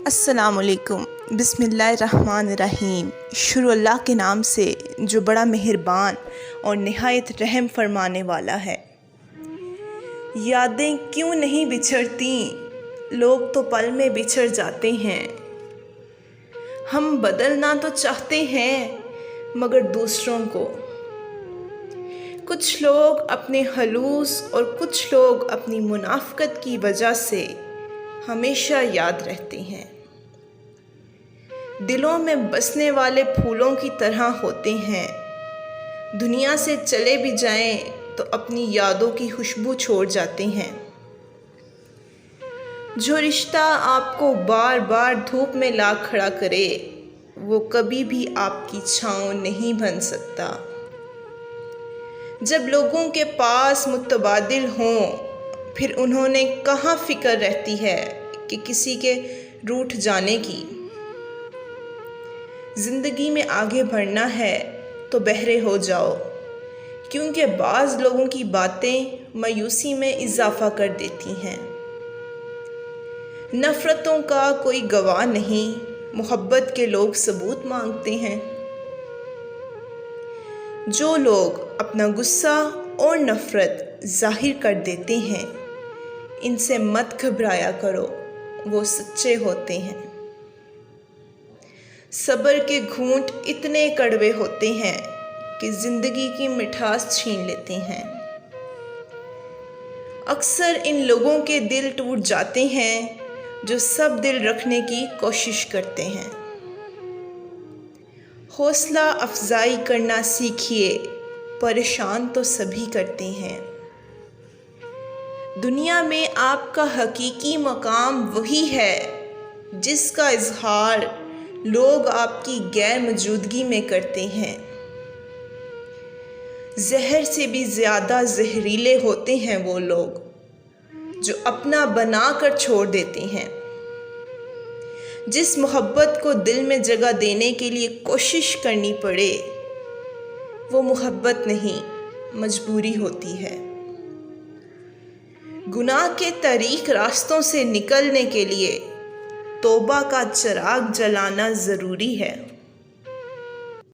السلام علیکم۔ بسم اللہ الرحمن الرحیم۔ شروع اللہ کے نام سے جو بڑا مہربان اور نہایت رحم فرمانے والا ہے۔ یادیں کیوں نہیں بچھڑتیں، لوگ تو پل میں بچھڑ جاتے ہیں۔ ہم بدلنا تو چاہتے ہیں مگر دوسروں کو۔ کچھ لوگ اپنے خلوص اور کچھ لوگ اپنی منافقت کی وجہ سے ہمیشہ یاد رہتے ہیں۔ دلوں میں بسنے والے پھولوں کی طرح ہوتے ہیں، دنیا سے چلے بھی جائیں تو اپنی یادوں کی خوشبو چھوڑ جاتے ہیں۔ جو رشتہ آپ کو بار بار دھوپ میں لا کھڑا کرے وہ کبھی بھی آپ کی چھاؤں نہیں بن سکتا۔ جب لوگوں کے پاس متبادل ہوں پھر انہوں نے کہاں فکر رہتی ہے کہ کسی کے روٹھ جانے کی۔ زندگی میں آگے بڑھنا ہے تو بہرے ہو جاؤ، کیونکہ بعض لوگوں کی باتیں مایوسی میں اضافہ کر دیتی ہیں۔ نفرتوں کا کوئی گواہ نہیں، محبت کے لوگ ثبوت مانگتے ہیں۔ جو لوگ اپنا غصہ اور نفرت ظاہر کر دیتے ہیں ان سے مت گھبرایا کرو، وہ سچے ہوتے ہیں۔ صبر کے گھونٹ اتنے کڑوے ہوتے ہیں کہ زندگی کی مٹھاس چھین لیتے ہیں۔ اکثر ان لوگوں کے دل ٹوٹ جاتے ہیں جو سب دل رکھنے کی کوشش کرتے ہیں۔ حوصلہ افزائی کرنا سیکھیے، پریشان تو سبھی کرتے ہیں۔ دنیا میں آپ کا حقیقی مقام وہی ہے جس کا اظہار لوگ آپ کی غیر موجودگی میں کرتے ہیں۔ زہر سے بھی زیادہ زہریلے ہوتے ہیں وہ لوگ جو اپنا بنا کر چھوڑ دیتے ہیں۔ جس محبت کو دل میں جگہ دینے کے لیے کوشش کرنی پڑے وہ محبت نہیں، مجبوری ہوتی ہے۔ گناہ کے طریق راستوں سے نکلنے کے لیے توبہ کا چراغ جلانا ضروری ہے۔